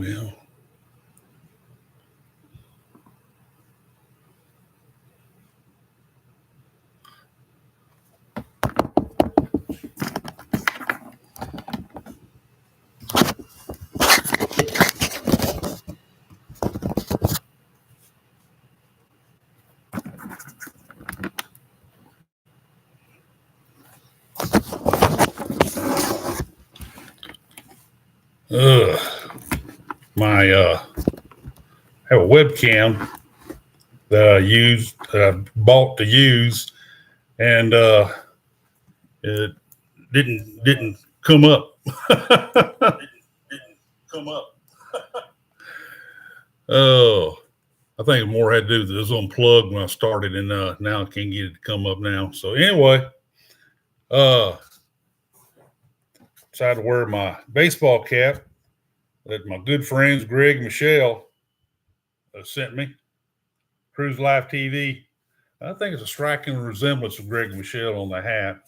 Well, ugh, my have a webcam that I used that I bought to use, and it didn't come up. Come up. Oh, I think it more had to do with this unplugged when I started, and now I can't get it to come up now. So anyway, uh, decided to wear my baseball cap that my good friends Greg and Michelle sent me. Cruise Life TV. I think it's a striking resemblance of Greg and Michelle on the hat.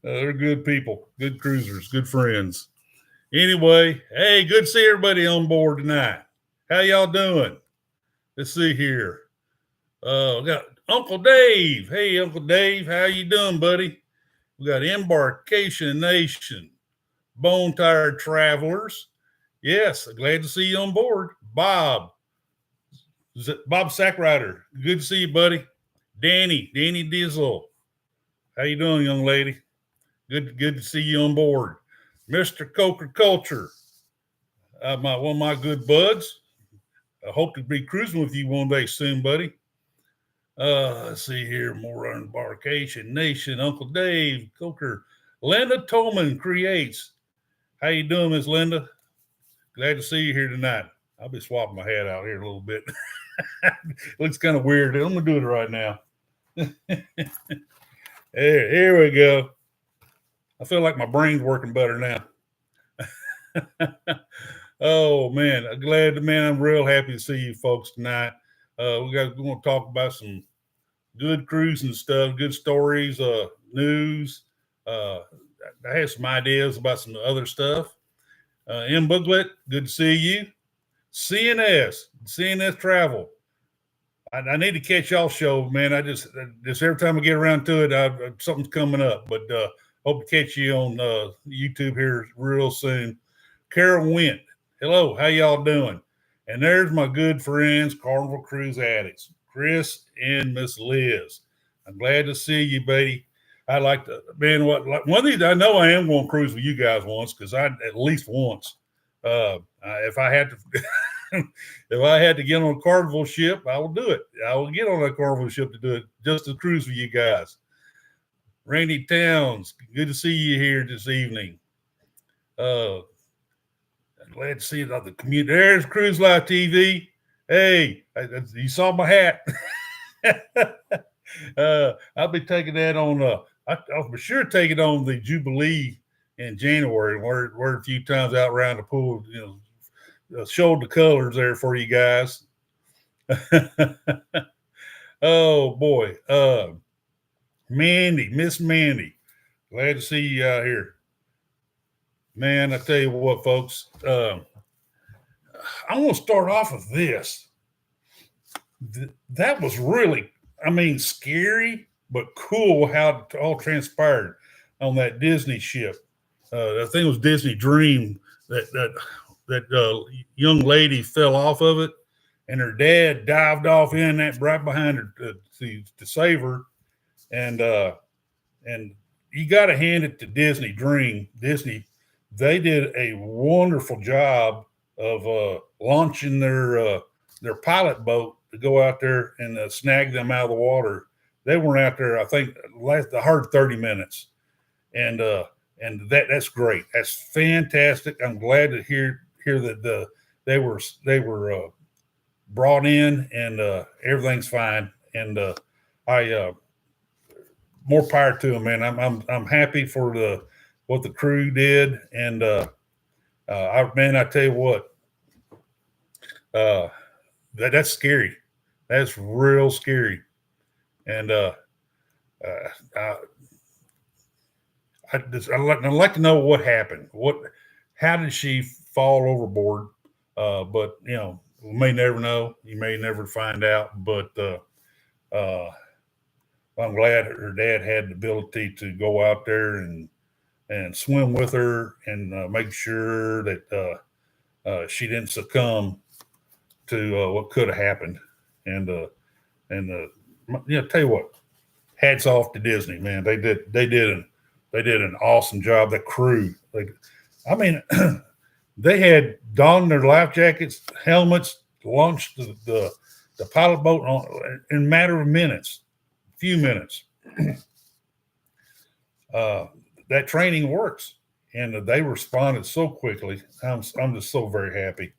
They're good people, good cruisers, good friends. Anyway, hey, good to see everybody on board tonight. How y'all doing? Let's see here. We got Uncle Dave. Hey, Uncle Dave, how you doing, buddy? We got Embarkation Nation, Bone Tired Travelers. Yes, glad to see you on board. Bob Sackrider, good to see you, buddy. Danny Dizzle, how you doing, young lady? Good to see you on board. Mr. Coker Culture, one of my good buds. I hope to be cruising with you one day soon, buddy. Let's see here, more Embarkation Nation, Uncle Dave, Coker, Linda Tolman Creates. How you doing, Miss Linda? Glad to see you here tonight. I'll be swapping my hat out here a little bit. Looks kind of weird. I'm gonna do it right now. Here we go. I feel like my brain's working better now. Oh man, I'm real happy to see you folks tonight. We're going to talk about some good cruising stuff, good stories, news. I have some ideas about some other stuff. M Booklet, good to see you. CNS Travel. I need to catch y'all show, man. I just every time I get around to it, something's coming up. But hope to catch you on YouTube here real soon. Carol Wint, hello, how y'all doing? And there's my good friends, Carnival Cruise Addicts, Chris and Miss Liz. I'm glad to see you, buddy. I like to, man. One of these, I know I am going to cruise with you guys once, because I at least once. If I had to. If I had to get on a Carnival ship, I will do it. I will get on a Carnival ship to do it, just to cruise with you guys. Randy Towns, good to see you here this evening. I'm glad to see it on the community. There's Cruise Life TV. Hey, you saw my hat. I'll be taking that on. I'll for sure take it on the Jubilee in January. We're a few times out around the pool, showed the colors there for you guys. Oh boy. Miss Mandy, glad to see you out here. Man, I tell you what, folks, I want to start off with this. That was really, scary, but cool how it all transpired on that Disney ship. I think it was Disney Dream that young lady fell off of it, and her dad dived off in that right behind her to save her. And you got to hand it to Disney Dream. Disney, they did a wonderful job of launching their pilot boat to go out there and snag them out of the water. They weren't out there, I think, the hard 30 minutes, and that's great. That's fantastic. I'm glad to hear that they were brought in, and everything's fine. And I more power to them, man. I'm happy for what the crew did, and I tell you what, that's scary. That's real scary, and I'd like to know what happened. how did she fall overboard? But we may never know. You may never find out. But uh, I'm glad her dad had the ability to go out there and swim with her and make sure that she didn't succumb to what could have happened. And tell you what, hats off to Disney, man. They did an awesome job. The crew, like, I mean, they had donned their life jackets, helmets, launched the pilot boat in a matter of minutes, few minutes. That training works, and they responded so quickly. I'm just so very happy,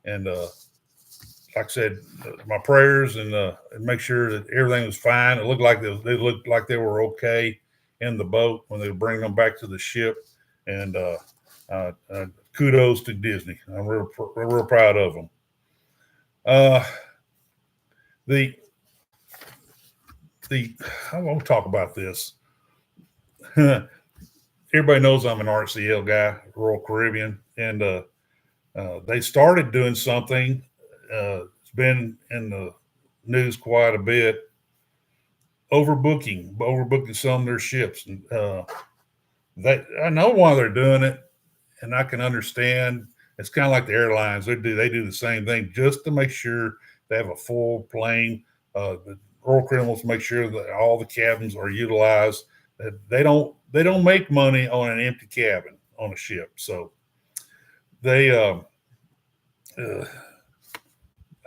and like I said, my prayers and make sure that everything was fine. It looked like they looked like they were okay in the boat when they were bringing them back to the ship, and kudos to Disney. I'm real proud of them. The I want to talk about this. Everybody knows I'm an RCL guy, Royal Caribbean, and they started doing something. It's been in the news quite a bit. Overbooking some of their ships. And I know why they're doing it, and I can understand. It's kind of like the airlines. They do the same thing just to make sure they have a full plane. The Royal Caribbean wants to make sure that all the cabins are utilized. That they don't make money on an empty cabin on a ship. So they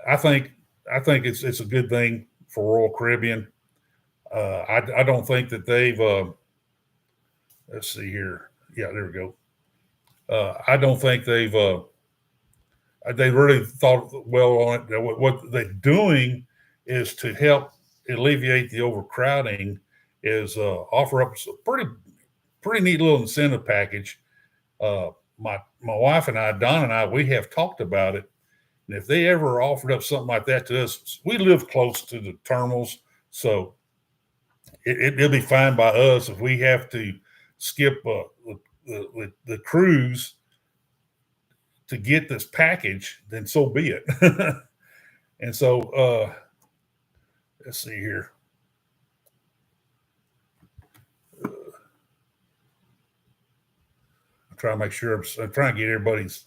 I think it's a good thing for Royal Caribbean. I don't think that they've let's see here. Yeah, there we go. I don't think they really thought well on it. What they're doing is to help alleviate the overcrowding. Is offer up a pretty neat little incentive package. My wife and I, Don and I, we have talked about it. And if they ever offered up something like that to us, we live close to the terminals, so it'll be fine by us. If we have to skip the cruise to get this package, then so be it. And so let's see here. I'm trying to make sure I'm trying to get everybody's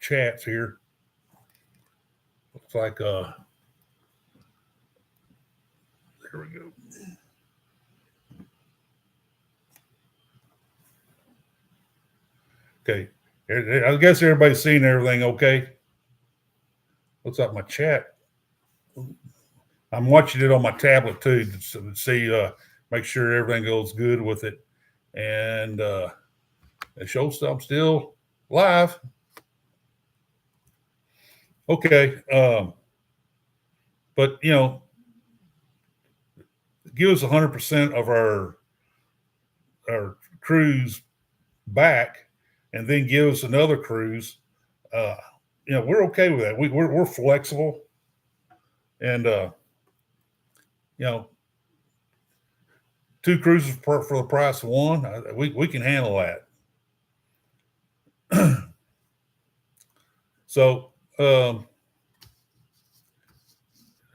chats here. Looks like there we go. Okay. I guess everybody's seeing everything okay. Looks like my chat. I'm watching it on my tablet too to see, make sure everything goes good with it. And it shows I'm still live. Okay. But give us 100% of our cruise back, and then give us another cruise. We're okay with that. We're flexible, and 2 cruises for the price of 1. We can handle that. So I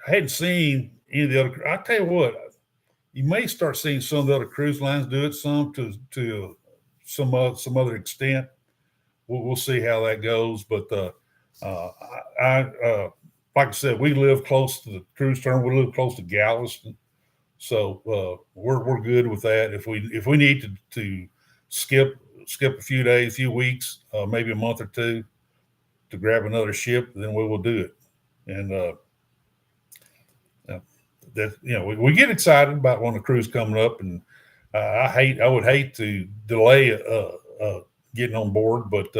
hadn't seen any of the other. I tell you what, you may start seeing some of the other cruise lines do it some to some other extent. We'll see how that goes. But I like I said, we live close to the cruise terminal. We live close to Galveston, so we're good with that. If we need to skip a few days, a few weeks, maybe a month or 2 to grab another ship, then we will do it. And that we get excited about when the cruise coming up, and I would hate to delay getting on board, but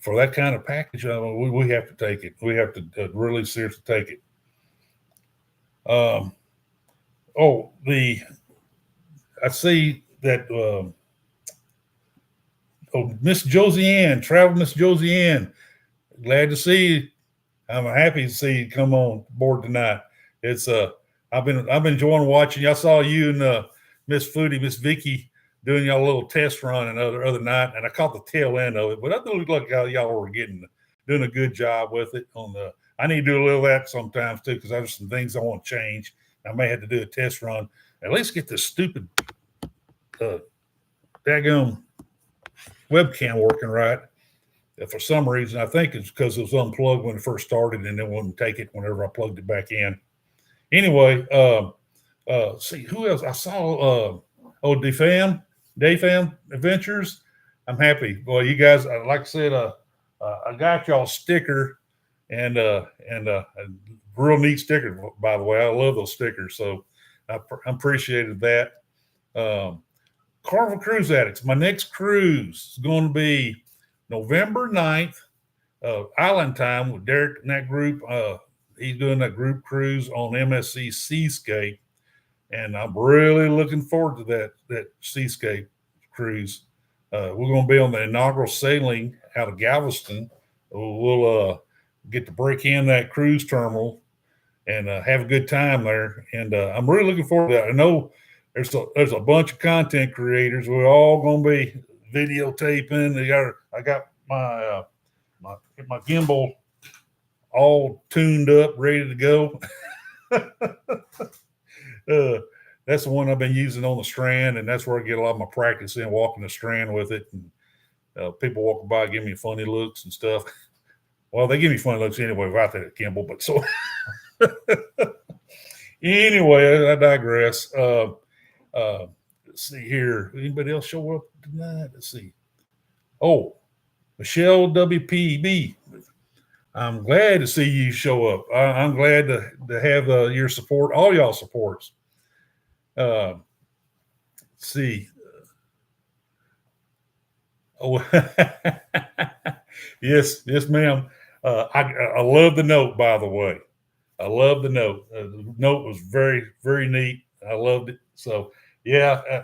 for that kind of package, we have to take it. We have to really seriously take it. I see that. Miss Josiane, Travel Miss Josiane, glad to see you. I'm happy to see you come on board tonight. It's I've been enjoying watching you. I saw you and Miss Foodie, Miss Vicky, doing y'all a little test run and other night, and I caught the tail end of it. But I looked like y'all were doing a good job with it. I need to do a little of that sometimes too, because there's some things I want to change. I may have to do a test run. At least get this stupid daggum webcam working right. For some reason, I think it's because it was unplugged when it first started, and it wouldn't take it whenever I plugged it back in. Anyway, see who else I saw. Dayfam Adventures. I'm happy. Well, you guys, like I said, I got y'all sticker, and a real neat sticker, by the way. I love those stickers, so I appreciated that. Carnival Cruise Addicts. My next cruise is going to be November 9th, Island Time with Derek and that group. He's doing that group cruise on MSC Seascape, and I'm really looking forward to that Seascape cruise. We're going to be on the inaugural sailing out of Galveston. We'll get to break in that cruise terminal and have a good time there. And I'm really looking forward to that. I know there's a bunch of content creators. We're all going to be videotaping. I got my gimbal all tuned up, ready to go. That's the one I've been using on the Strand, and that's where I get a lot of my practice in, walking the Strand with it. And people walking by give me funny looks and stuff. Well, they give me funny looks anyway without that gimbal, but so anyway, I digress. Let's see here. Anybody else show up tonight? Let's see. Oh, Michelle WPB. I'm glad to see you show up. I'm glad to have your support, all y'all supports. Let's see. Oh, yes, ma'am. I love the note, by the way. I love the note. The note was very, very neat. I loved it. So, yeah,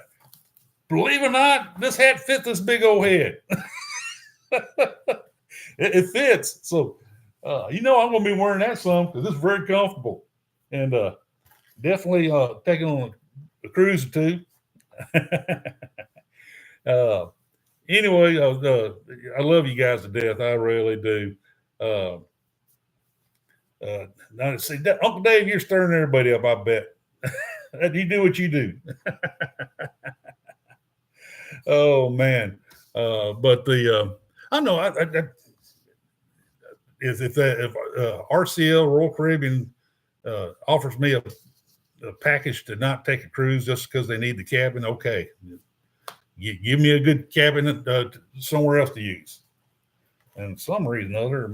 believe it or not, this hat fit this big old head. it fits. So, I'm going to be wearing that some because it's very comfortable, and definitely taking on a cruise or two. Anyway, I love you guys to death. I really do. Now, see, Uncle Dave, you're stirring everybody up, I bet. You do what you do. Oh, man. But I know if RCL, Royal Caribbean, offers me a package to not take a cruise just because they need the cabin, okay. Give me a good cabin somewhere else to use. And for some reason or other,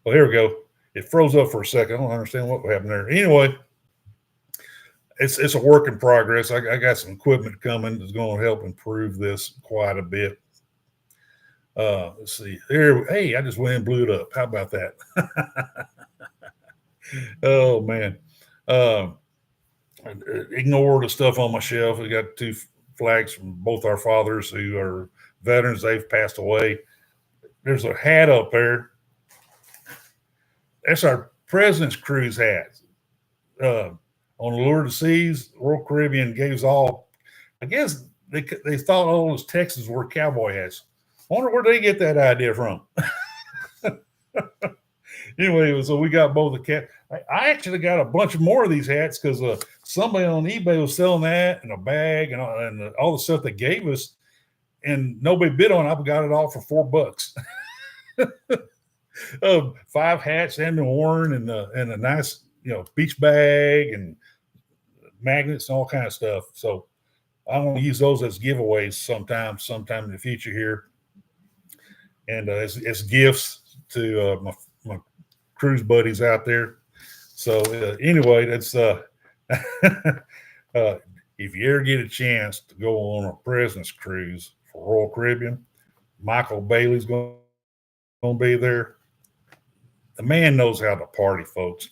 well, here we go. It froze up for a second. I don't understand what happened there. Anyway, it's a work in progress. I got some equipment coming that's going to help improve this quite a bit. Let's see here. Hey, I just went and blew it up. How about that? Oh, man. Ignore the stuff on my shelf. We got 2 flags from both our fathers who are veterans. They've passed away. There's a hat up there. That's our President's Cruise hat. On Allure of the Seas, Royal Caribbean gave us all. I guess they thought all those Texans were cowboy hats. I wonder where they get that idea from. Anyway, so we got both the cat. I actually got a bunch of more of these hats because somebody on eBay was selling that and a bag and all the stuff they gave us, and nobody bid on it. I got it all for $4. 5 hats and worn and a nice beach bag and magnets and all kind of stuff. So I'm going to use those as giveaways sometime in the future here, and as gifts to my cruise buddies out there. So anyway, that's if you ever get a chance to go on a President's Cruise for Royal Caribbean, Michael Bailey's going to be there. The man knows how to party, folks.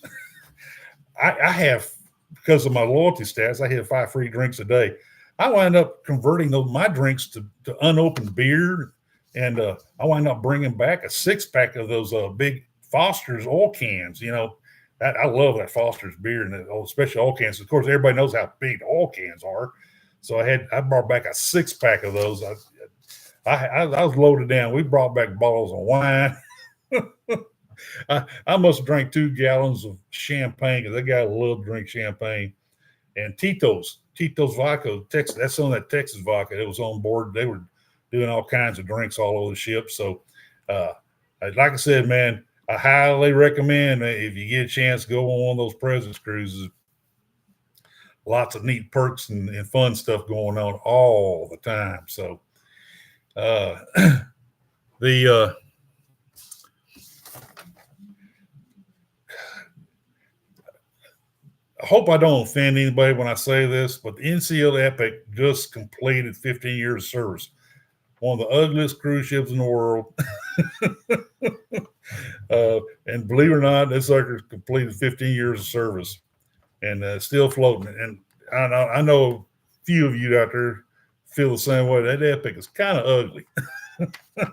I have, because of my loyalty stats, I have 5 free drinks a day. I wind up converting my drinks to unopened beer, and I wind up bringing back a 6-pack of those big Foster's oil cans. I love that Foster's beer and especially oil cans. Of course, everybody knows how big the oil cans are. So I brought back a 6-pack of those. I was loaded down. We brought back bottles of wine. I must have drank 2 gallons of champagne because that guy loved to drink champagne. And Tito's vodka, Texas. That's some of that Texas vodka. It was on board. They were doing all kinds of drinks all over the ship. So, like I said, man, I highly recommend if you get a chance, go on one of those President's cruises. Lots of neat perks and fun stuff going on all the time. So, the I hope I don't offend anybody when I say this, but the NCL Epic just completed 15 years of service. One of the ugliest cruise ships in the world. And believe it or not, this sucker completed 15 years of service and still floating. And I know a few of you out there feel the same way. That Epic is kind of ugly. I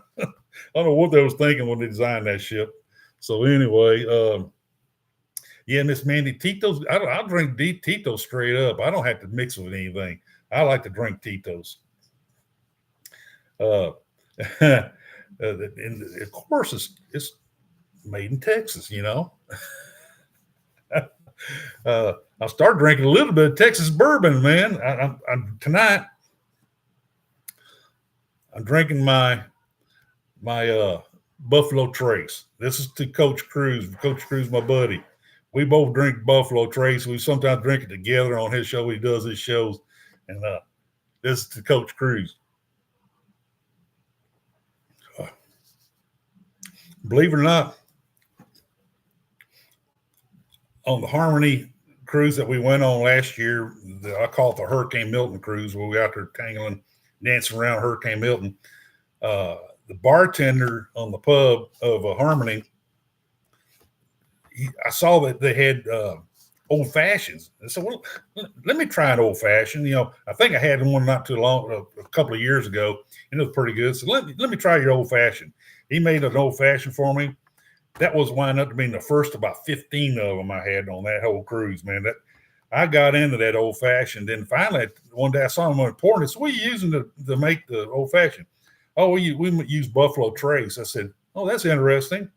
don't know what they was thinking when they designed that ship. So anyway, yeah, Miss Mandy, Tito's. I'll drink Tito's straight up. I don't have to mix it with anything. I like to drink Tito's. And of course, it's made in Texas. You know. I started drinking a little bit of Texas bourbon, man. Tonight I'm drinking my Buffalo Trace. This is to Coach Cruz. Coach Cruz, my buddy. We both drink Buffalo Trace. We sometimes drink it together on his show. He does his shows. And this is to Coach Cruz. Believe it or not, on the Harmony cruise that we went on last year, I call it the Hurricane Milton cruise, where we out there tangling, dancing around Hurricane Milton. The bartender on the pub of Harmony, I saw that they had old fashions. I said, well, let me try an old fashioned. You know, I think I had one not too long, a couple of years ago, and it was pretty good. So let me try your old fashioned. He made an old fashioned for me. That was winding up to being the first about 15 of them I had on that whole cruise, man. That I got into that old fashioned. Then finally, one day I saw him on pouring. I said, what are you using to make the old fashioned? Oh, we use Buffalo Trace. I said, oh, that's interesting.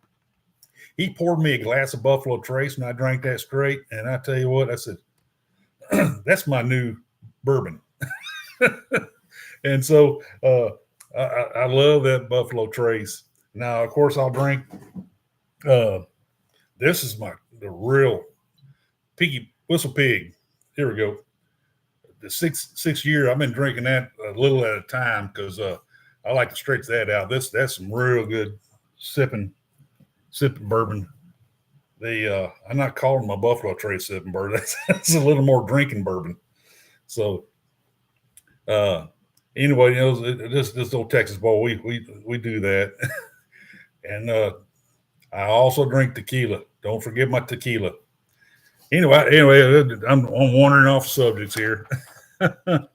He poured me a glass of Buffalo Trace, and I drank that straight. And I tell you what, I said, that's my new bourbon. And so I love that Buffalo Trace. Now, of course, I'll drink. This is the real Peaky Whistle Pig. Here we go. The sixth year, I've been drinking that a little at a time because I like to stretch that out. That's some real good sipping bourbon. I'm not calling my Buffalo Trace sipping bourbon. That's a little more drinking bourbon. So anyway, you know, this old Texas boy, we do that. And I also drink tequila. Don't forget my tequila. Anyway, I'm wandering off subjects here. But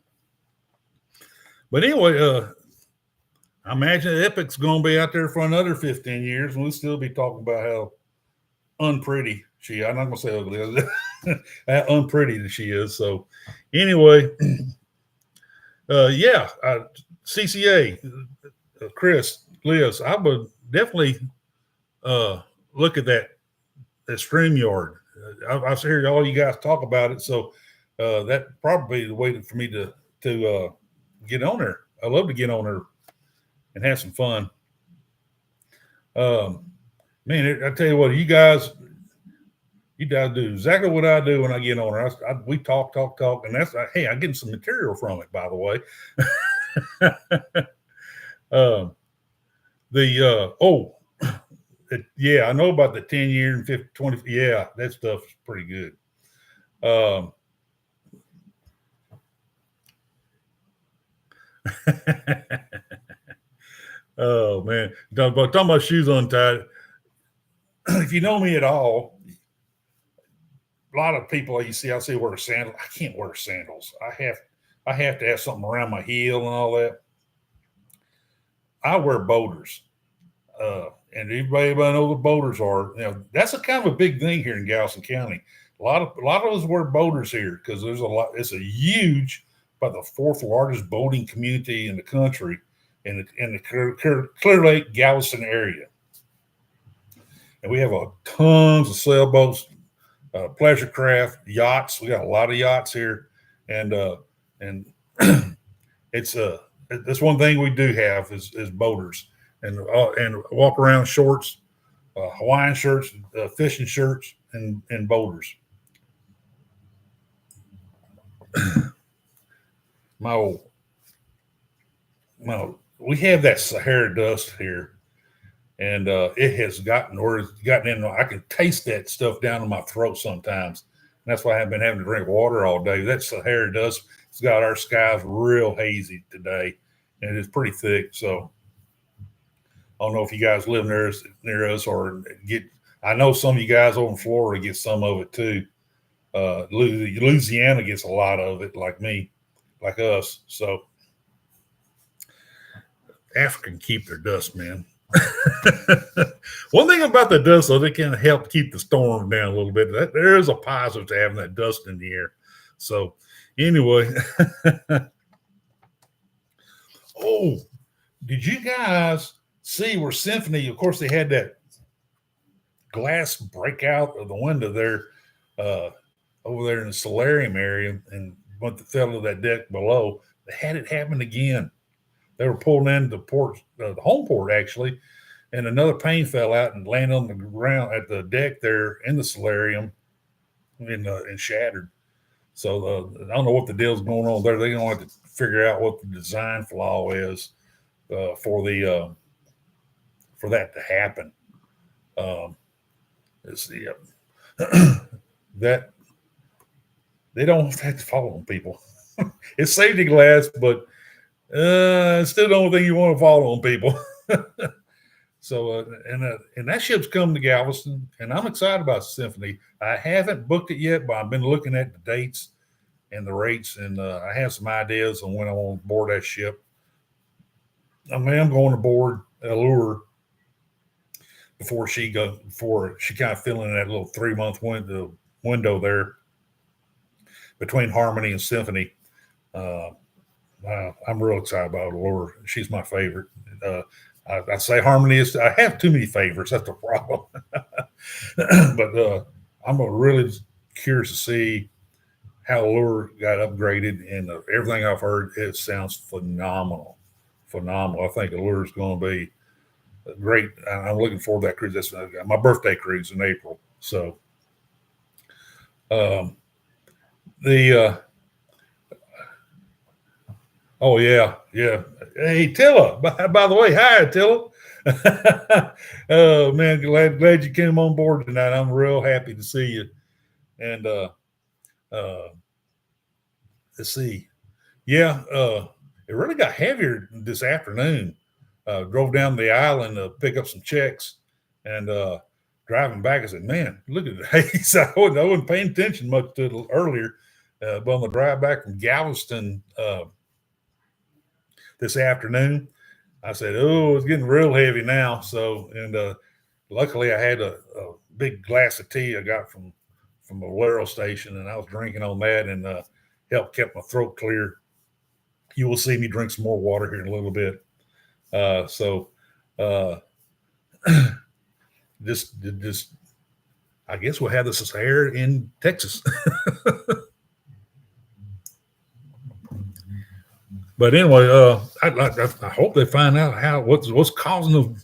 anyway, I imagine Epic's going to be out there for another 15 years, and we'll still be talking about how unpretty she is. I'm not going to say ugly, how unpretty that she is. So anyway, yeah, CCA, Chris, Liz, I would definitely look at that StreamYard. I've heard all you guys talk about it, so that probably the way for me to get on there. I love to get on there and have some fun. Man, I tell you what, you guys do exactly what I do when I get on there. We talk, and that's hey, I'm getting some material from it, by the way. Yeah, I know about the 10 year and 50, 20. Yeah, that stuff is pretty good. Oh man, talking about shoes untied. If you know me at all, a lot of people I see wear sandals. I can't wear sandals. I have to have something around my heel and all that. I wear boaters. and everybody know the boaters are. That's a kind of a big thing here in Galveston County. A lot of us wear boaters here because there's a lot. It's a huge, about the fourth largest boating community in the country, in the Clear Lake Galveston area, and we have tons of sailboats, pleasure craft, yachts. We got a lot of yachts here, and it's that's one thing we do have is boaters, and walk around shorts, Hawaiian shirts, fishing shirts, and boaters. my we have that Sahara dust here, and it has gotten in. I can taste that stuff down in my throat sometimes. And that's why I haven't been having to drink water all day. That Sahara dust has got our skies real hazy today, and it's pretty thick. So I don't know if you guys live near us or get. I know some of you guys over in Florida get some of it too. Louisiana gets a lot of it, like me, like us. So Africa can keep their dust, man. One thing about the dust, though, they can help keep the storm down a little bit. There is a positive to having that dust in the air. So, anyway, oh, did you guys see where Symphony? Of course, they had that glass breakout of the window there, over there in the solarium area, and went to fell to that deck below. They had it happen again. They were pulling into the port, the home port actually, and another pane fell out and landed on the ground at the deck there in the solarium, and shattered. So I don't know what the deal's going on there. They're going to have to figure out what the design flaw is for that to happen. Let's see, that they don't have to follow them, people. It's safety glass, but it's still the only thing you want to follow on people. So, and that ship's coming to Galveston, and I'm excited about Symphony. I haven't booked it yet, but I've been looking at the dates and the rates, and I have some ideas on when I want to board that ship. I mean, I'm going to board Allure before she kind of fill in that little 3-month window there between Harmony and Symphony. I'm real excited about Allure. She's my favorite. I say Harmony is. I have too many favorites. That's the problem. But I'm really curious to see how Allure got upgraded, and everything I've heard, it sounds phenomenal. Phenomenal. I think Allure is going to be great. I'm looking forward to that cruise. That's my birthday cruise in April. So, oh yeah. Hey Tilla, by the way, hi Tilla. Oh man, glad you came on board tonight. I'm real happy to see you. And let's see. Yeah, it really got heavier this afternoon. Drove down the island to pick up some checks, and driving back, I said, man, look at the haze. I wasn't paying attention much to it earlier. But on the drive back from Galveston this afternoon, I said, oh, it's getting real heavy now. So, and luckily I had a big glass of tea I got from the Valero station, and I was drinking on that, and helped kept my throat clear. You will see me drink some more water here in a little bit. So just I guess we'll have this air in Texas. But anyway, I hope they find out what's causing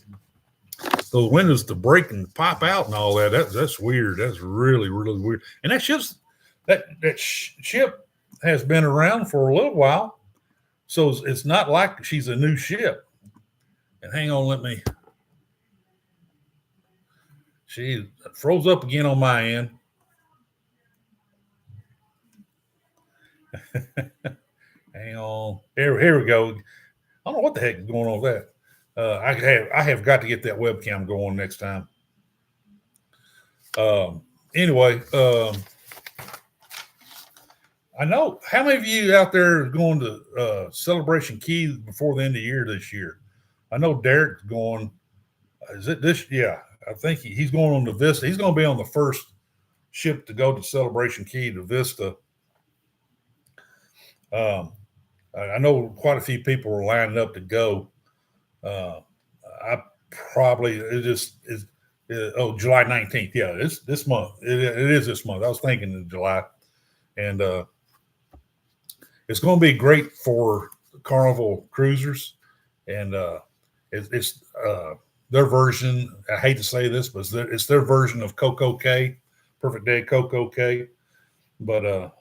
those windows to break and pop out and all that. That's weird. That's really, really weird. And that ship has been around for a little while, so it's not like she's a new ship. And hang on, she froze up again on my end. Hang on. Here we go. I don't know what the heck is going on with that. I have got to get that webcam going next time. Anyway, I know how many of you out there are going to Celebration Key before the end of the year this year. I know Derek's going. Is it this? Yeah, I think he's going on the Vista. He's going to be on the first ship to go to Celebration Key to Vista. I know quite a few people are lining up to go. I probably it just is. July 19th. Yeah, it's this month. It is this month. I was thinking in July, and it's going to be great for Carnival cruisers, and it's their version. I hate to say this, but it's their version of Coco Cay, Perfect Day Coco Cay. But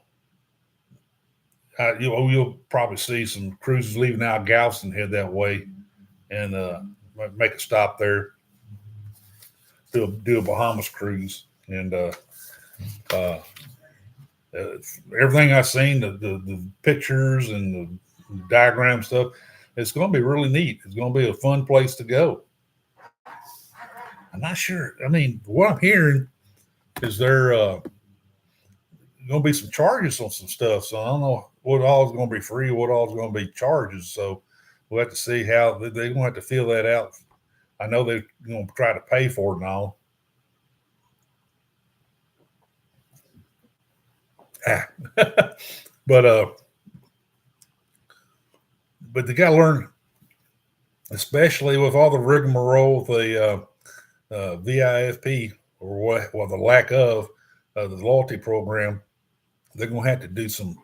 you'll probably see some cruises leaving out of Galveston head that way, and make a stop there, do a Bahamas cruise, and everything I've seen, the pictures and the diagram stuff, it's going to be really neat. It's going to be a fun place to go. I'm not sure. I mean, what I'm hearing is there going to be some charges on some stuff. So I don't know what all is going to be free, what all is going to be charges. So we'll have to see how they're going to have to feel that out. I know they're going to try to pay for it and all. but they got to learn, especially with all the rigmarole with the VIFP or the lack of the loyalty program. They're going to have to do some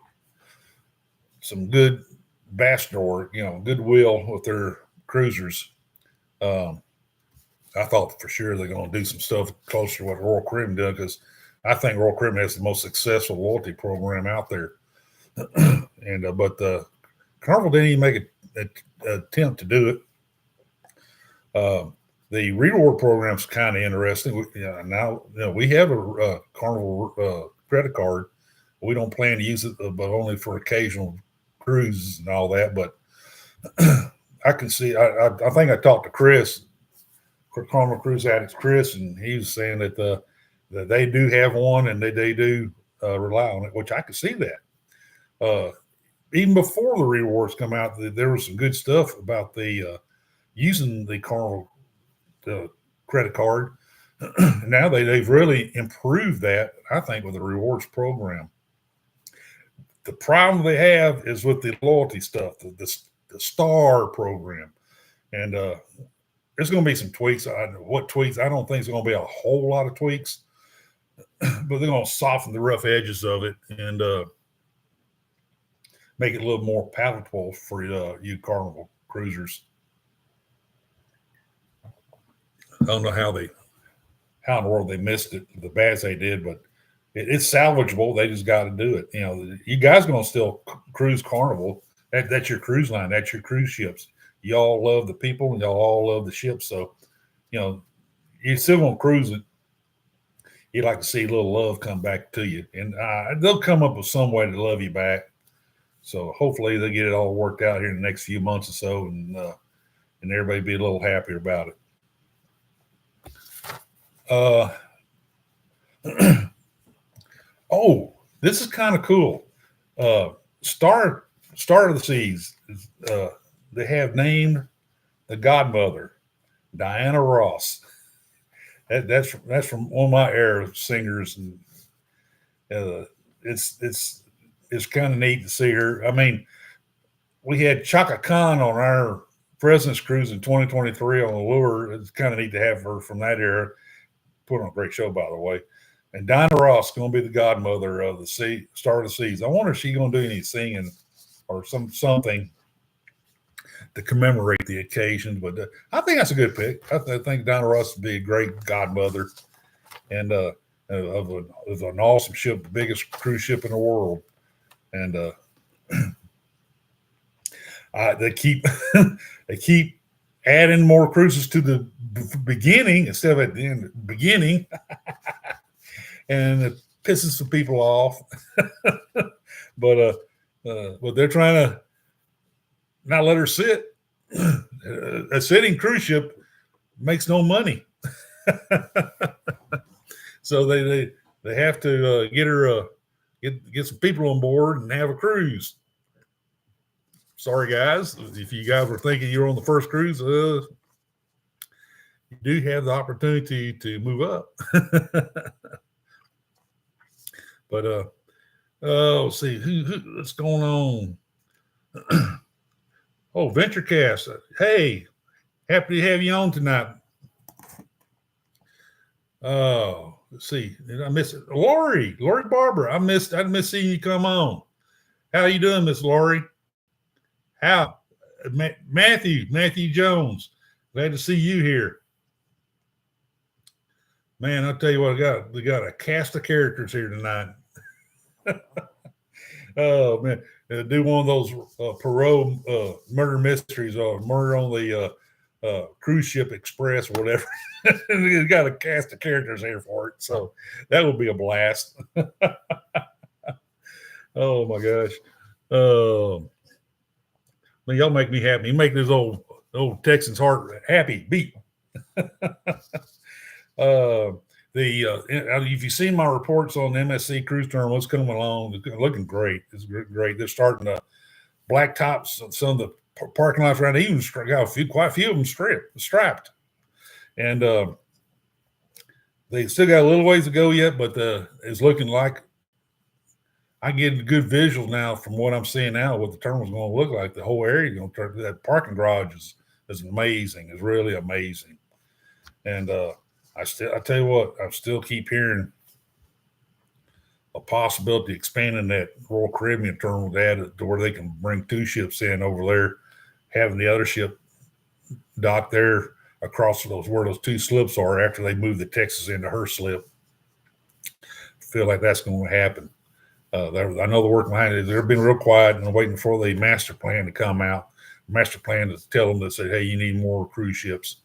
good ambassador, goodwill with their cruisers. I thought for sure they're going to do some stuff closer to what Royal Caribbean did, because I think Royal Caribbean has the most successful loyalty program out there. And but Carnival didn't even make an attempt to do it. The reward program is kind of interesting. Now we have a Carnival credit card. We don't plan to use it, but only for occasional cruises and all that. But I can see. I think I talked to Chris, Carnival Cruise Addicts Chris, and he was saying that that they do have one, and they do rely on it, which I could see that. Even before the rewards come out, there was some good stuff about the using the Carnival credit card. Now they've really improved that, I think, with the rewards program. The problem they have is with the loyalty stuff, the star program, and there's going to be some tweaks. What tweaks? I don't think it's going to be a whole lot of tweaks, but they're going to soften the rough edges of it and make it a little more palatable for you Carnival cruisers. I don't know how in the world they missed it, the bads they did, but it's salvageable. They just got to do it. You guys going to still cruise Carnival. That's your cruise line. That's your cruise ships. Y'all love the people and y'all all love the ships. So, you're still going to cruise it. You'd like to see a little love come back to you. And they'll come up with some way to love you back. So hopefully they get it all worked out here in the next few months or so, and everybody be a little happier about it. Oh, this is kind of cool. Star of the Seas. They have named the godmother, Diana Ross. That's from one of my era singers, and it's kind of neat to see her. I mean, we had Chaka Khan on our President's Cruise in 2023 on the Lure. It's kind of neat to have her from that era. Put on a great show, by the way. And Diana Ross is going to be the godmother of the Star of the Seas. I wonder if she's going to do any singing or something to commemorate the occasion. But I think that's a good pick. I think Diana Ross would be a great godmother, and of an awesome ship, the biggest cruise ship in the world. And they keep adding more cruises to the beginning instead of at the end. Beginning. And it pisses some people off, but they're trying to not let her sit. A sitting cruise ship makes no money, so they have to get her get some people on board and have a cruise. Sorry, guys, if you guys were thinking you were on the first cruise, you do have the opportunity to move up. But let's see what's going on. Oh, VentureCast. Hey, happy to have you on tonight. Oh, let's see. Did I miss it? Lori Barber. I missed seeing you come on. How you doing, Miss Lori? How? Matthew Jones. Glad to see you here. Man, I'll tell you what, we got a cast of characters here tonight. Oh man, do one of those Perot murder mysteries or murder on the cruise ship express or whatever. He's got a cast of characters here for it, so that would be a blast. Oh my gosh. Man, y'all make me happy. You make this old Texans heart happy beat. If you've seen my reports on the MSC cruise terminal, it's coming along. It's looking great. It's great. They're starting to blacktop some of the parking lots around. They even got quite a few of them strapped, and they still got a little ways to go yet. But it's looking like I get good visuals now from what I'm seeing now. What the terminal's going to look like. The whole area going to turn. That parking garage is amazing. It's really amazing, and I tell you what, I still keep hearing a possibility of expanding that Royal Caribbean terminal to add it to where they can bring 2 ships in over there, having the other ship dock there across where those 2 slips are after they move the Texas into her slip. Feel like that's going to happen. I know the work behind it. They're being real quiet and waiting for the master plan to come out. Master plan to tell them to say, hey, you need more cruise ships.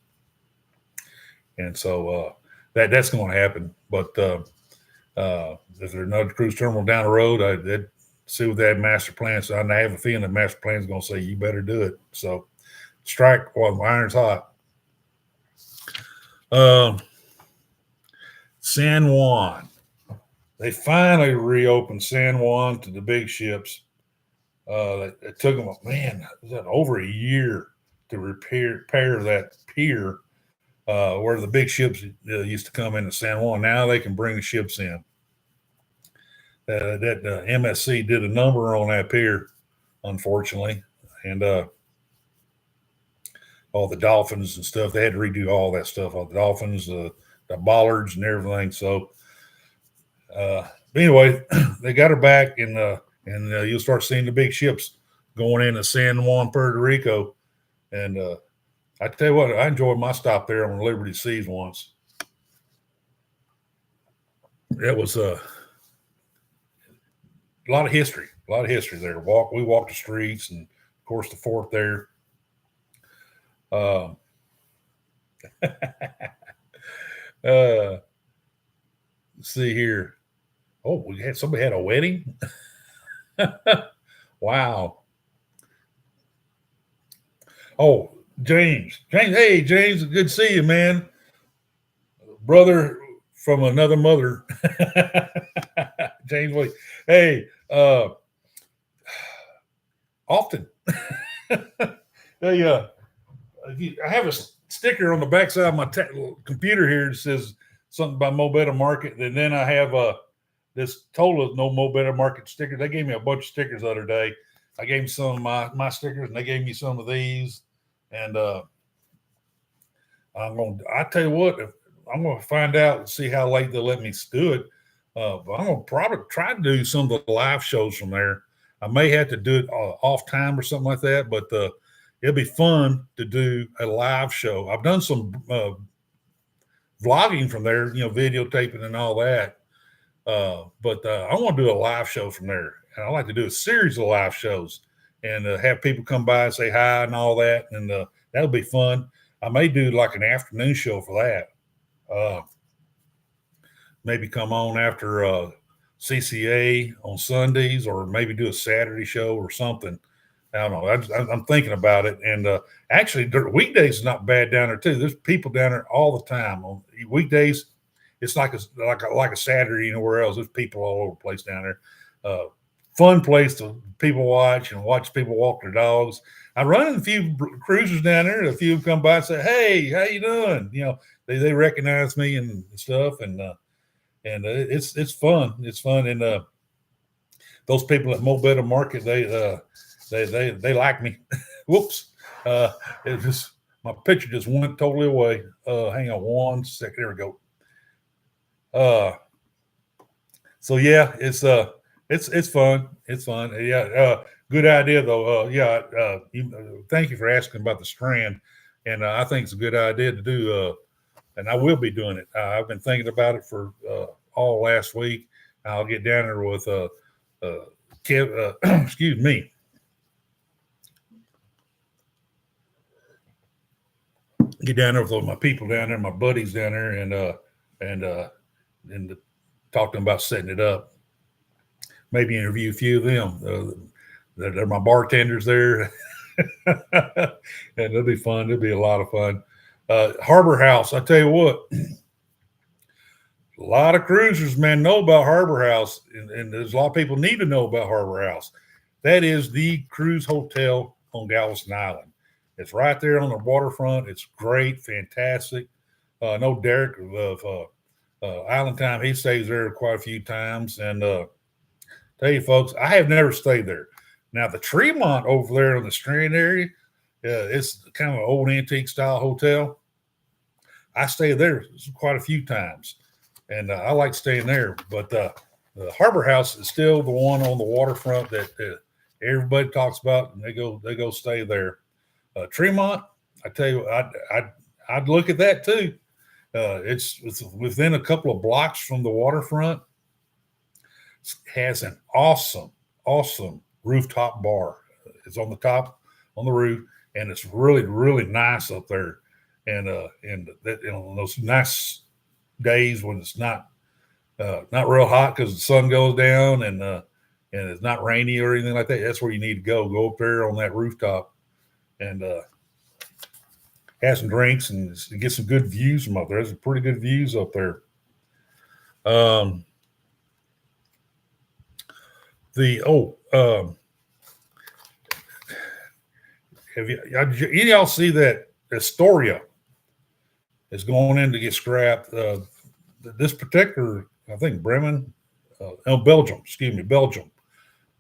And so that's going to happen. But if there's another cruise terminal down the road, I'd see with that master plan. So I have a feeling the master plan is going to say, you better do it. So strike while the iron's hot. San Juan. They finally reopened San Juan to the big ships. It took them, over a year to repair that pier where the big ships used to come into San Juan. Now they can bring the ships in. MSC did a number on that pier, unfortunately, and all the dolphins and stuff. They had to redo all that stuff, all the dolphins, the bollards, and everything. So, anyway, they got her back, and you'll start seeing the big ships going into San Juan, Puerto Rico, and I tell you what, I enjoyed my stop there on Liberty Seas once. That was a lot of history there. We walked the streets, and of course the fort there. Let's see here. Oh, somebody had a wedding. Wow. Oh, James. Hey, James, good to see you, man. Brother from another mother. James Lee. Hey, often. I have a sticker on the backside of my computer here that says something about Mo Better Market, and then I have this total of no Mo Better Market stickers. They gave me a bunch of stickers the other day. I gave them some of my stickers, and they gave me some of these. And I tell you what, I'm going to find out and see how late they'll let me do it. But I'm going to probably try to do some of the live shows from there. I may have to do it off time or something like that, but it'll be fun to do a live show. I've done some vlogging from there, videotaping and all that. But I want to do a live show from there. And I like to do a series of live shows and have people come by and say hi and all that. And that'll be fun. I may do like an afternoon show for that. Maybe come on after CCA on Sundays, or maybe do a Saturday show or something. I don't know. I'm thinking about it. And actually, weekdays is not bad down there too. There's people down there all the time. On weekdays, it's like a Saturday anywhere else. There's people all over the place down there. fun place to people watch and watch people walk their dogs. I run into a few cruisers down there. A few of them come by and say, "Hey, how you doing?" They recognize me and stuff, and it's fun. It's fun, and those people at Mobetta Market, they like me. Whoops, it just my picture just went totally away. Hang on one second. There we go. So yeah, it's fun. It's fun. Yeah. Good idea though. Thank you for asking about the strand, and I think it's a good idea to do. And I will be doing it. I've been thinking about it for all last week. I'll get down there with Kev. Excuse me. Get down there with all my people down there, my buddies down there, and talk to them about setting it up. Maybe interview a few of them. They're my bartenders there, and it'll be fun. It'll be a lot of fun. Harbor House, I tell you what, a lot of cruisers, man, know about Harbor House, and there's a lot of people need to know about Harbor House. That is the cruise hotel on Galveston Island. It's right there on the waterfront. It's great, fantastic. I know Derek of Island Time, he stays there quite a few times. And tell you folks, I have never stayed there. Now, the Tremont over there in the Strand area, it's kind of an old antique style hotel. I stayed there quite a few times, and I like staying there. But the Harbor House is still the one on the waterfront that everybody talks about, and they go stay there. Tremont, I tell you, I'd look at that too. It's within a couple of blocks from the waterfront. It has an awesome rooftop bar. It's on the top on the roof, and it's really nice up there. And that those nice days when it's not real hot because the sun goes down and it's not rainy or anything like that, that's where you need to go up there on that rooftop and have some drinks and get some good views from up there. There's some pretty good views up there. Have any of y'all see that Astoria is going in to get scrapped? This particular, I think Bremen, Belgium.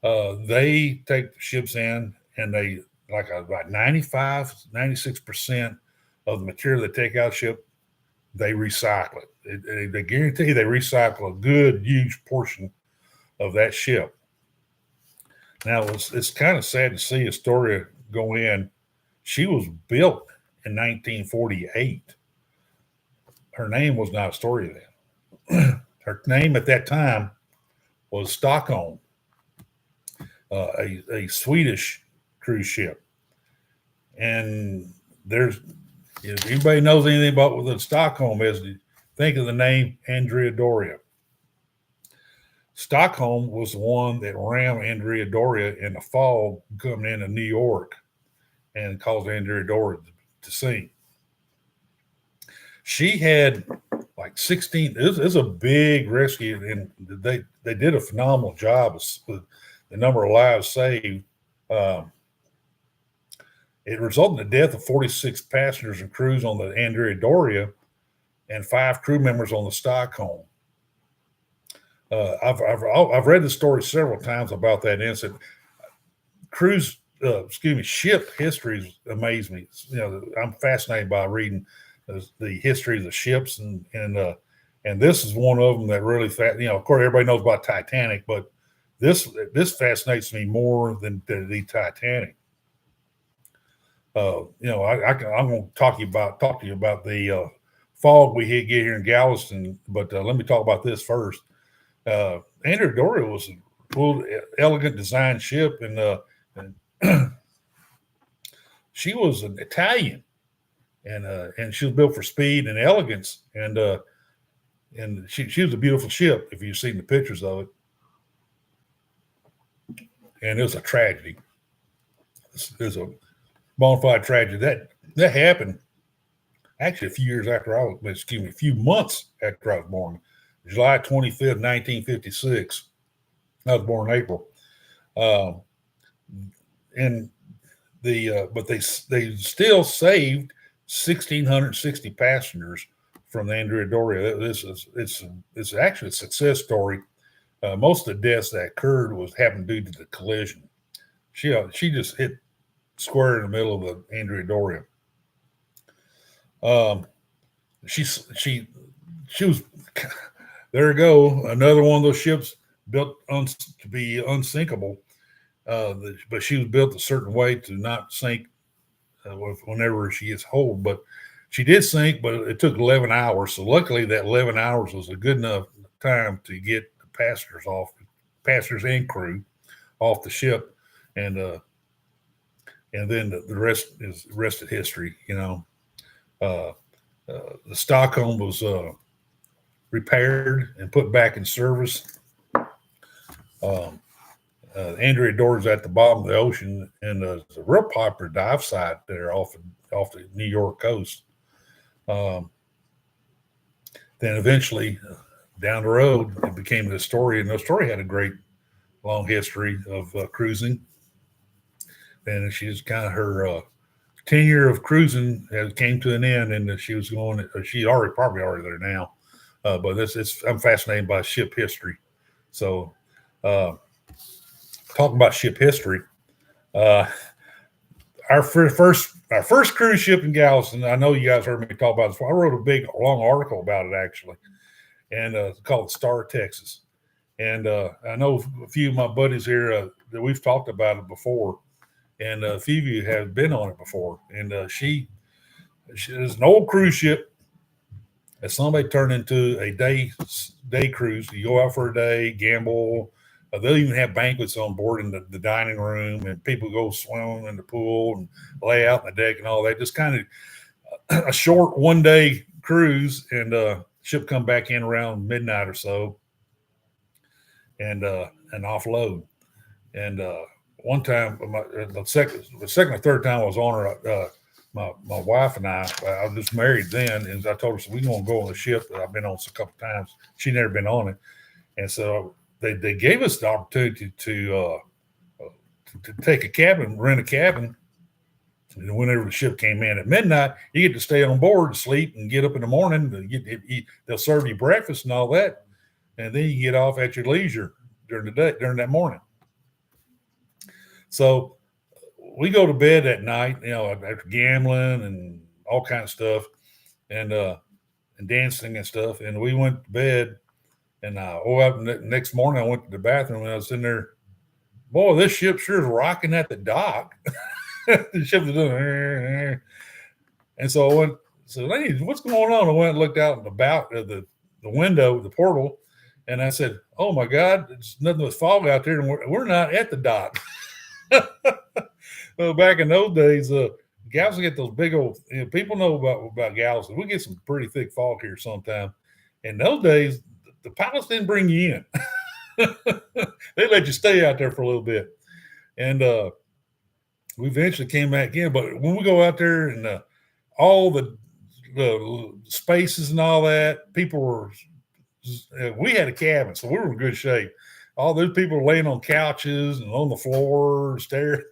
They take the ships in, and they like about 96% of the material they take out of ship, they recycle it. They guarantee they recycle a good, huge portion of that ship. Now, it's kind of sad to see Astoria go in. She was built in 1948. Her name was not Astoria then. Her name at that time was Stockholm, a Swedish cruise ship. And if anybody knows anything about what the Stockholm is, think of the name Andrea Doria. Stockholm was the one that ran Andrea Doria in the fog coming into New York and caused Andrea Doria to sink. She had like 16. It was a big rescue, and they did a phenomenal job with the number of lives saved. It resulted in the death of 46 passengers and crews on the Andrea Doria and 5 crew members on the Stockholm. I've read the story several times about that incident. Ship histories amaze me. I'm fascinated by reading the history of the ships, and this is one of them that really, of course, everybody knows about Titanic, but this fascinates me more than the Titanic. I'm going to talk to you about the fog we get here in Galveston, but let me talk about this first. Andrea Doria was a cool, elegant design ship, and she was an Italian, and she was built for speed and elegance, and she was a beautiful ship if you've seen the pictures of it. And it was a tragedy. There's a bona fide tragedy that happened actually a few months after I was born. July 25th, 1956. I was born in April. Um, and but they still saved 1,660 passengers from the Andrea Doria. It's actually a success story. Most of the deaths that occurred happened due to the collision. She just hit square in the middle of the Andrea Doria. She was there. You go, another one of those ships built to be unsinkable. But she was built a certain way to not sink whenever she gets hold. But she did sink, but it took 11 hours. So luckily, that 11 hours was a good enough time to get the passengers and crew off the ship, and then the rest is history. The Stockholm was repaired and put back in service. Andrea Doria at the bottom of the ocean, and it's a real popular dive site there off the New York coast. Then eventually, down the road, it became the story, and the story had a great long history of cruising. And she's kind of her tenure of cruising came to an end, and she was going. She probably already there now, but I'm fascinated by ship history. So. Talking about ship history, our first cruise ship in Galveston. I know you guys heard me talk about this. I wrote a big long article about it actually, and it's called Star Texas. And I know a few of my buddies here that we've talked about it before, and a few of you have been on it before. And she is an old cruise ship that somebody turned into a day cruise. You go out for a day, gamble. They'll even have banquets on board in the dining room, and people go swimming in the pool and lay out on the deck and all that. Just kind of a short 1 day cruise, and ship come back in around midnight or so, and offload. And one time, the second or third time I was on her, my wife and I was just married then, and I told her, so we're going to go on the ship that I've been on a couple of times. She'd never been on it, and so they gave us the opportunity to take a cabin, rent a cabin. And whenever the ship came in at midnight, you get to stay on board, sleep, and get up in the morning. They'll serve you breakfast and all that, and then you get off at your leisure during the day, during that morning. So we go to bed at night, after gambling and all kinds of stuff, and dancing and stuff. And we went to bed. And next morning, I went to the bathroom, and I was in there. Boy, this ship sure is rocking at the dock. The ship was doing, and so I went. So, hey, what's going on? I went and looked out the window, the portal, and I said, "Oh my God, there's nothing but fog out there, and we're not at the dock." Well, back in those days, Galveston get those big old. People know about Galveston. We get some pretty thick fog here sometimes. In those days, the pilots didn't bring you in. They let you stay out there for a little bit. And we eventually came back in. But when we go out there and all the spaces and all that, people were, we had a cabin, so we were in good shape. All those people were laying on couches and on the floor, staring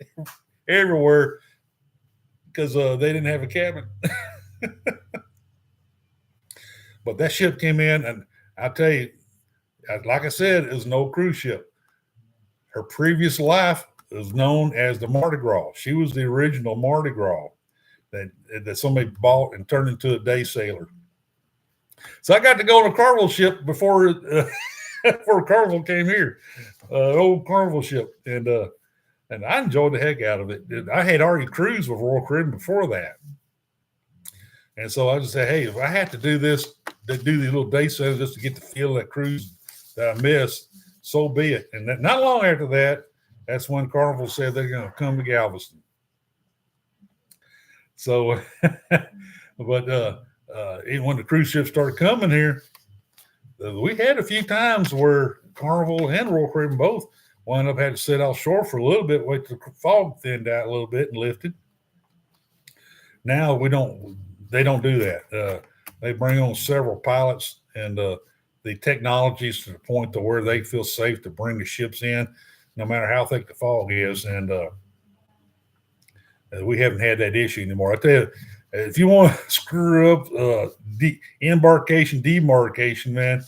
everywhere because they didn't have a cabin. But that ship came in, and I tell you, like I said, it was an old cruise ship. Her previous life was known as the Mardi Gras. She was the original Mardi Gras that somebody bought and turned into a day sailor. So I got to go on a Carnival ship before Carnival came here, old Carnival ship, and I enjoyed the heck out of it. I had already cruised with Royal Caribbean before that. And so I just said, hey, if I have to do this, to do these little day sailings just to get the feel of that cruise that I missed, so be it. And not long after that, that's when Carnival said they're going to come to Galveston. So, but when the cruise ships started coming here, we had a few times where Carnival and Royal Caribbean both wound up had to sit offshore for a little bit, wait till the fog thinned out a little bit and lifted. Now they don't do that. They bring on several pilots and the technologies to the point to where they feel safe to bring the ships in. no matter how thick the fog is. And we haven't had that issue anymore. I tell you, if you want to screw up embarkation, demarcation, man,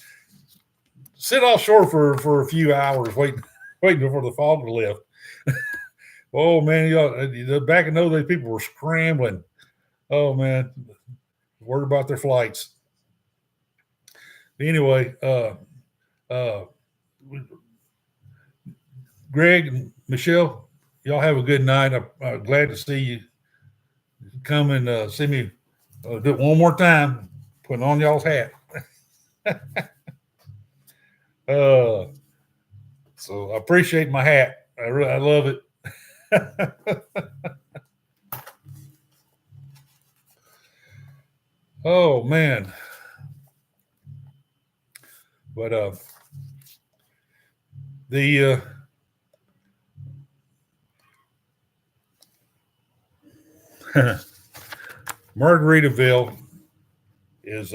sit offshore for a few hours, waiting for the fog to lift. Oh man, back in those days, people were scrambling. Oh man, worried about their flights. Anyway, Greg and Michelle, y'all have a good night. I'm glad to see you come and see me do it one more time, putting on y'all's hat. So I appreciate my hat. I love it. Oh man. But the Margaritaville is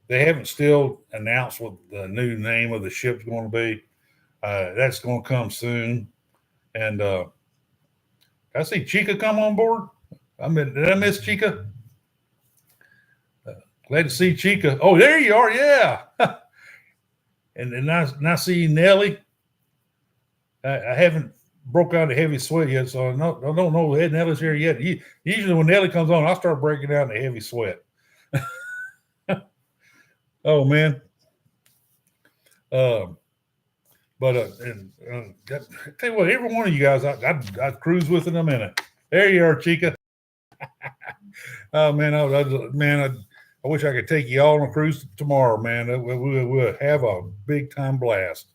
they haven't still announced what the new name of the ship's going to be. That's going to come soon. And I see Chica come on board. Did I miss Chica? Glad to see Chica. Oh, there you are. Yeah. and I see Nelly. I haven't broke out a heavy sweat yet, so I don't know if Nelly's here yet. Usually when Nelly comes on, I start breaking out in a heavy sweat. Oh man. But I tell you what, every one of you guys, I'd cruise with in a minute. There you are, Chica. Oh man, I wish I could take you all on a cruise tomorrow, man. We'll have a big time blast.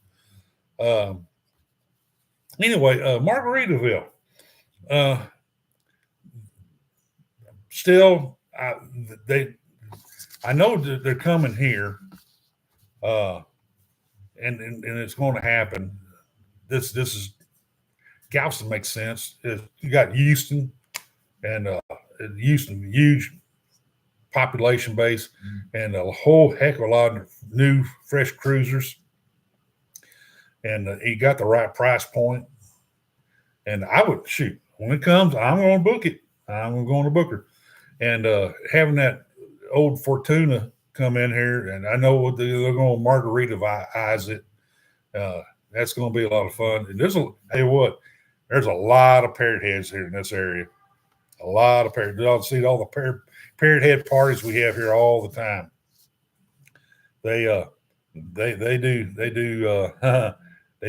Anyway, Margaritaville. Still, I know that they're coming here, and it's going to happen. This is Galveston makes sense. You got Houston, and Houston huge population base, and a whole heck of a lot of new fresh cruisers. And he got the right price point. And I would shoot when it comes. I'm going to book it. I'm going to book her. And having that old Fortuna come in here, and I know they're going to Margaritaville it. That's going to be a lot of fun. And there's there's a lot of parrot heads here in this area. A lot of parrot. Y'all see all the parrot head parties we have here all the time. They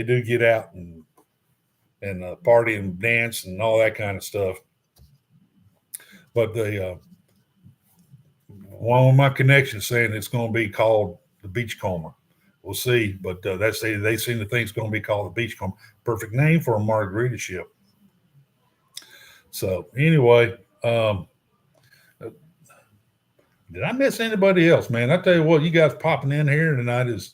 do get out and party and dance and all that kind of stuff. But one of my connections saying it's going to be called the Beachcomber. We'll see, but they seem to think it's going to be called the Beachcomber. Perfect name for a margarita ship. So anyway, did I miss anybody else, man? I tell you what, you guys popping in here tonight is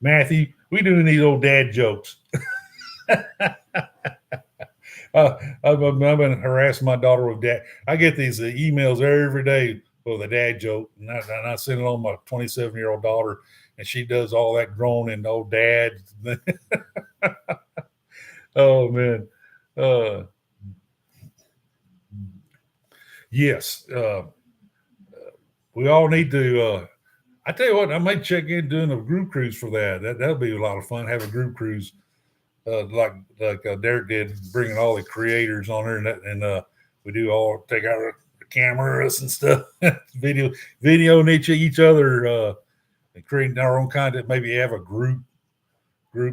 Matthew, we doing these old dad jokes. I've been harassing my daughter with dad. I get these emails every day with a dad joke, and I send it on my 27-year-old daughter, and she does all that groaning, old dad. Oh man, yes. We all need to. I tell you what, I might check in doing a group cruise for that. That'll be a lot of fun. Have a group cruise, like Derek did, bringing all the creators on there, and we do all take out our cameras and stuff, videoing each other, and creating our own content. Maybe have a group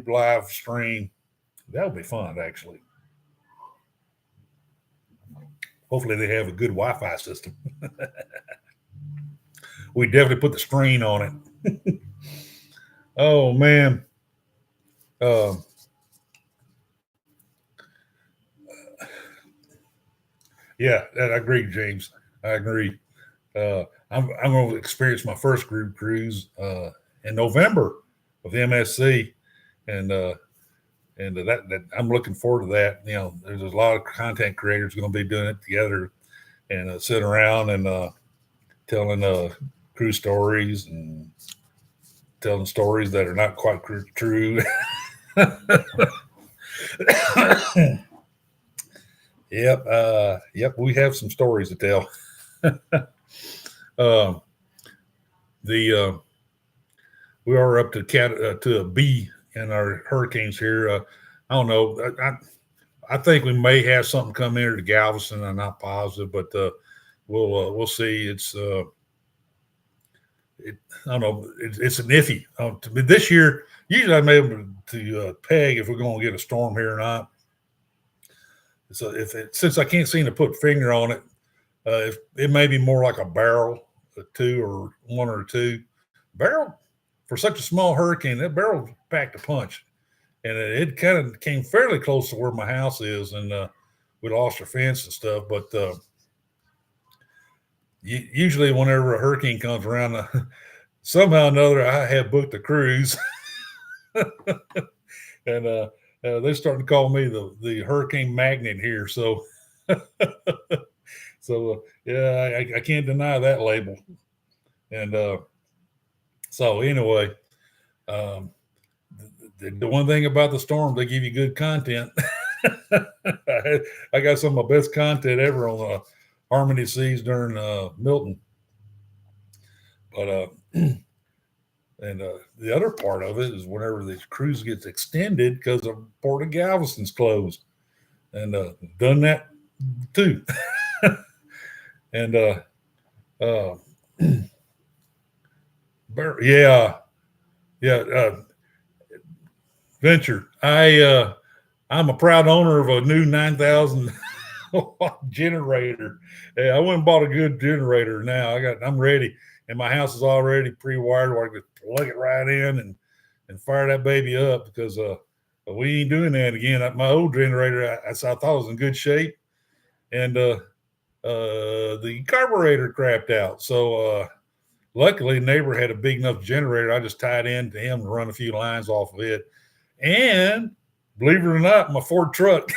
live stream. That'll be fun, actually. Hopefully, they have a good Wi-Fi system. We definitely put the screen on it. Oh man. Yeah, I agree, James. I agree. I'm going to experience my first group cruise in November with MSC, and that I'm looking forward to that. You know, there's a lot of content creators going to be doing it together and sitting around and telling cruise stories and telling stories that are not quite true. Yep, we have some stories to tell. Um, the We are up to to a B in our hurricanes here. I don't know. I think we may have something come in to Galveston. I'm not positive, but we'll see. I don't know. It's an iffy. This year, usually I'm able to peg if we're going to get a storm here or not. So since I can't seem to put a finger on it, it may be more like a barrel, a two or one or two barrel for such a small hurricane. That barrel packed a punch, and it kind of came fairly close to where my house is, and we lost our fence and stuff. But usually, whenever a hurricane comes around, somehow or another, I have booked a cruise, and they're starting to call me the hurricane magnet here. So, yeah, I can't deny that label. And so anyway, um, the one thing about the storm, they give you good content. I got some of my best content ever on Harmony Seas during Milton. But and the other part of it is whenever the cruise gets extended because the Port of Galveston's closed, and done that too. And uh, yeah, Venture. I'm a proud owner of a new 9,000 generator. Yeah, I went and bought a good generator. Now I'm ready, and my house is already pre-wired where I could plug it right in and fire that baby up because we ain't doing that again. My old generator, I thought was in good shape, and the carburetor crapped out. So luckily, neighbor had a big enough generator. I just tied in to him and run a few lines off of it. And believe it or not, my Ford truck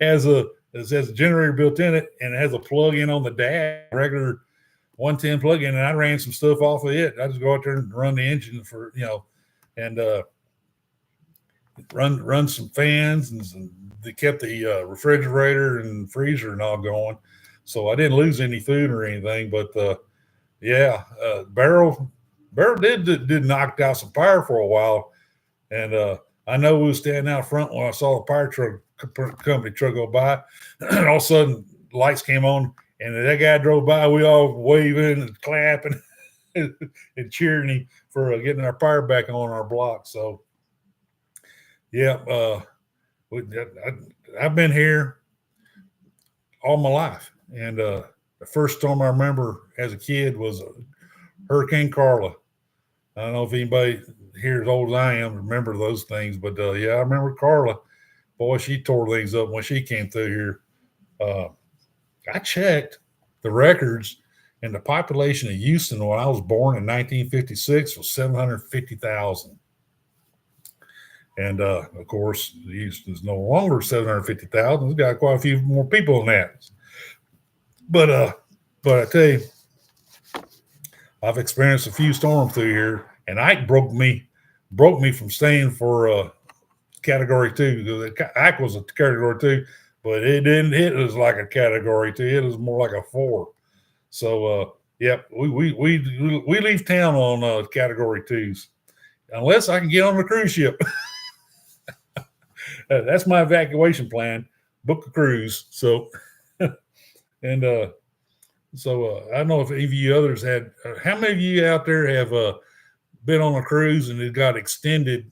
has a generator built in it, and it has a plug-in on the dash, regular 110 plug-in, and I ran some stuff off of it. I just go out there and run the engine for, and run some fans, and they kept the refrigerator and freezer and all going. So I didn't lose any food or anything, but Barrel did knocked out some fire for a while, and I know we was standing out front when I saw the fire truck company truck go by. And all of a sudden, lights came on, and that guy drove by. We all waving and clapping and cheering him for getting our fire back on our block. So, yeah, I've been here all my life, and the first storm I remember as a kid was Hurricane Carla. I don't know if anybody here as old as I am remember those things, but yeah, I remember Carla. Boy, she tore things up when she came through here. I checked the records, and the population of Houston when I was born in 1956 was 750,000. And of course, Houston's no longer 750,000. It's got quite a few more people than that. But I tell you, I've experienced a few storms through here, and Ike broke me from staying for Category 2. Because Ike was a Category 2, but it didn't hit us like a Category 2. It was more like a 4. So yep, we leave town on Category 2s unless I can get on a cruise ship. That's my evacuation plan. Book a cruise. So and I don't know if any of you others had. How many of you out there have been on a cruise and it got extended?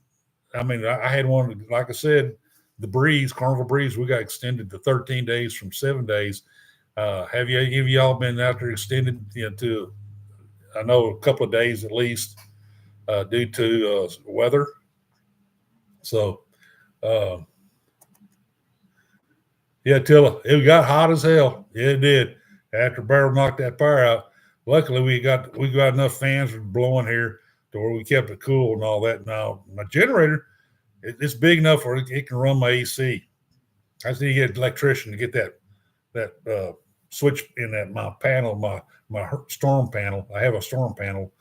I mean, I had one, like I said, the Breeze, Carnival Breeze, we got extended to 13 days from 7 days. Have y'all been out there extended to, I know, a couple of days at least due to weather? So, yeah, Tilla, it got hot as hell. Yeah, it did. After Barrel knocked that fire out, luckily we got enough fans blowing here to where we kept it cool and all that. Now my generator, it's big enough where it can run my AC. I just need to get an electrician to get that switch in my panel, my storm panel. I have a storm panel,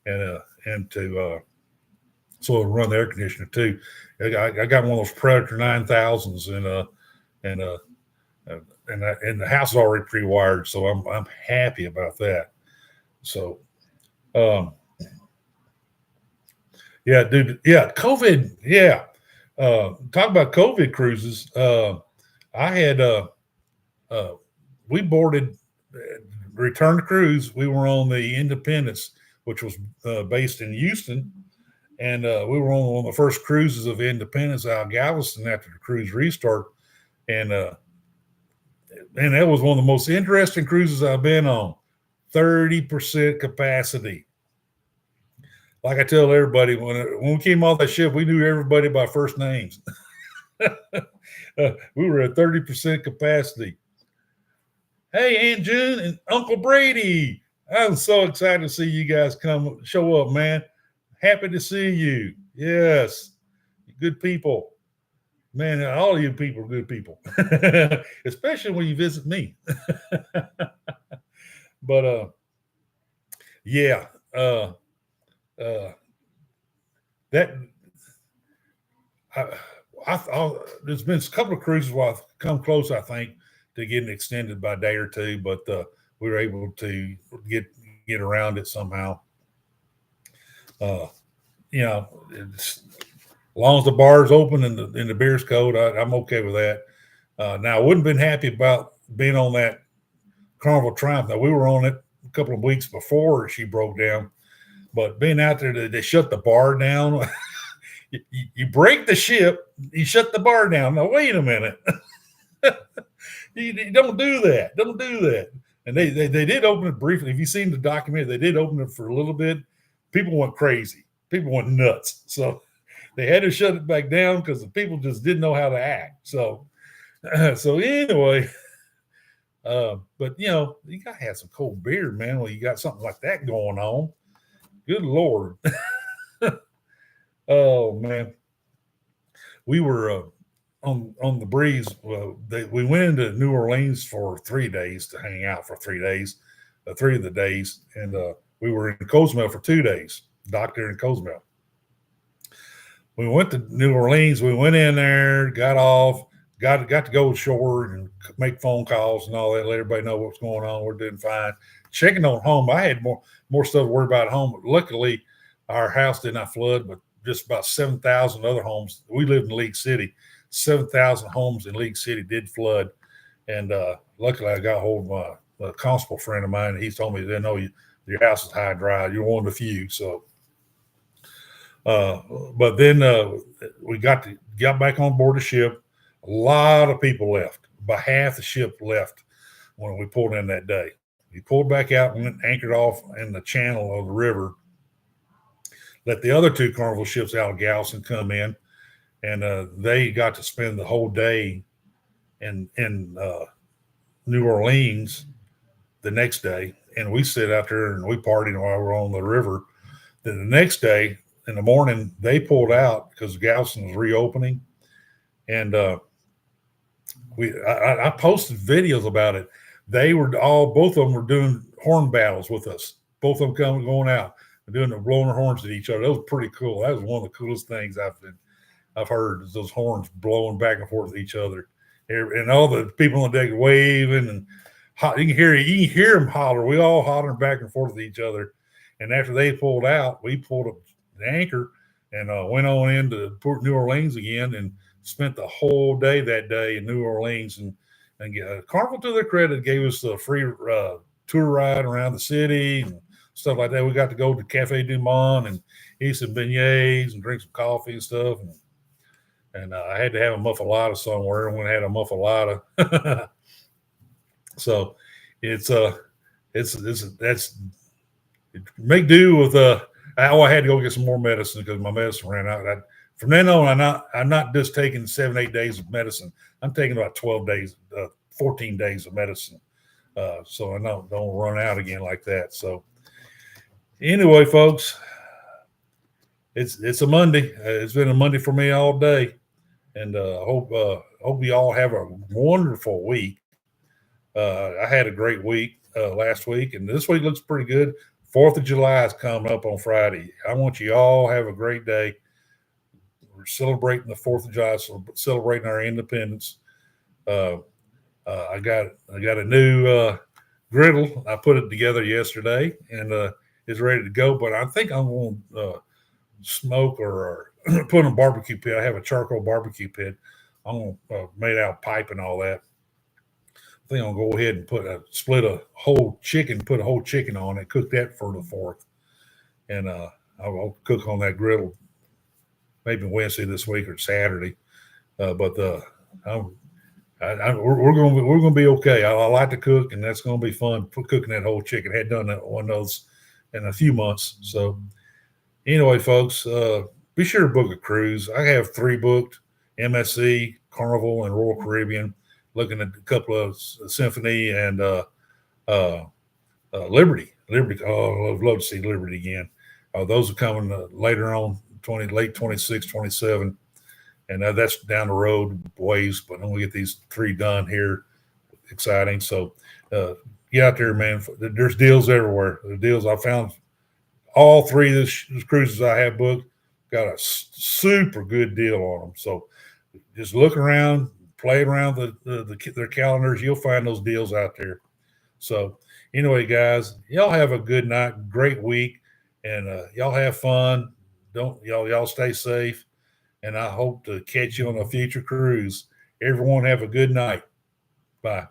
and to so it'll run the air conditioner too. I got one of those Predator 9000s, and and the house is already pre-wired, so I'm happy about that. So, um, yeah, dude, yeah, COVID, yeah. Talk about COVID cruises. I had uh, we boarded return to cruise. We were on the Independence, which was based in Houston, and we were on one of the first cruises of Independence out of Galveston after the cruise restart, and that was one of the most interesting cruises I've been on. 30% capacity. Like I tell everybody, when we came off that ship, we knew everybody by first names. We were at 30% capacity. Hey, Aunt June and Uncle Brady. I'm so excited to see you guys come show up, man. Happy to see you. Yes. Good people. Man, all of you people are good people. Especially when you visit me. But yeah. Uh that I, there's been a couple of cruises where I've come close, I think, to getting extended by a day or two, but we were able to get around it somehow. Uh, as long as the bar's open and the beer's cold, I'm okay with that. Now, I wouldn't have been happy about being on that Carnival Triumph. Now, we were on it a couple of weeks before she broke down, but being out there, they shut the bar down. You break the ship, you shut the bar down. Now, wait a minute. You don't do that. Don't do that. And they did open it briefly. If you've seen the documentary, they did open it for a little bit. People went crazy. People went nuts. So they had to shut it back down because the people just didn't know how to act. So anyway, but you gotta have some cold beer, man. When you got something like that going on. Good Lord. Oh man, we were on the breeze. We went into New Orleans for 3 days to hang out for 3 days, 3 of the days, and we were in Cozumel for 2 days. Doctor in Cozumel. We went to New Orleans. We went in there, got off, got to go ashore and make phone calls and all that. Let everybody know what's going on. We're doing fine. Checking on home. I had more stuff to worry about at home. Luckily, our house did not flood, but just about 7,000 other homes. We lived in League City. 7,000 homes in League City did flood, and luckily I got a hold of a constable friend of mine. And he told me, "They know your house is high and dry. You're one of the few." So, but then we got back on board the ship. A lot of people left. About half the ship left when we pulled in that day. We pulled back out and went anchored off in the channel of the river. Let the other two Carnival ships out of Galveston come in, and they got to spend the whole day in New Orleans the next day. And we sit out there and we partied while we were on the river. Then the next day in the morning, they pulled out because Galveston was reopening. And I posted videos about it. They were both of them were doing horn battles with us. Both of them going out and doing blowing their horns at each other. That was pretty cool. That was one of the coolest things I've heard, is those horns blowing back and forth at each other, and all the people on the deck waving, and you can hear them holler. We all hollering back and forth at each other. And after they pulled out, we pulled up the anchor and went on into Port New Orleans again, and spent the whole day that day in New Orleans. And Carnival, to their credit, gave us a free tour ride around the city and stuff like that. We got to go to Cafe Du Monde and eat some beignets and drink some coffee and stuff. And I had to have a muffalata somewhere, and when I had a muffalata, so that's make do with I had to go get some more medicine because my medicine ran out. From then on, I'm not just taking 7-8 days of medicine. I'm taking about 12 days, 14 days of medicine, so I don't run out again like that. So anyway, folks, it's a Monday. It's been a Monday for me all day, and hope you all have a wonderful week. I had a great week last week, and this week looks pretty good. 4th of July is coming up on Friday. I want you all have a great day. we're celebrating the 4th of July, celebrating our independence. I got a new griddle. I put it together yesterday, and it's ready to go. But I think I'm going to smoke or put on a barbecue pit. I have a charcoal barbecue pit. I'm going to made out of pipe and all that. I think I'll go ahead and split a whole chicken, put a whole chicken on it, cook that for the 4th, and I'll cook on that griddle maybe Wednesday this week or Saturday. But we're going to be okay. I like to cook, and that's going to be fun. Cooking that whole chicken. I had done that one of those in a few months. So anyway, folks, be sure to book a cruise. I have 3 booked: MSC, Carnival, and Royal Caribbean. Looking at a couple of Symphony and Liberty. Oh, I'd love to see Liberty again. Those are coming later on, late 26, 27. And that's down the road ways, but I'm going to get these 3 done here. Exciting. So get out there, man. There's deals everywhere. The deals I found, all 3 of these cruises I have booked got a super good deal on them. So just look around, play around their calendars. You'll find those deals out there. So anyway, guys, y'all have a good night, great week, and y'all have fun. Y'all stay safe. And I hope to catch you on a future cruise. Everyone have a good night. Bye.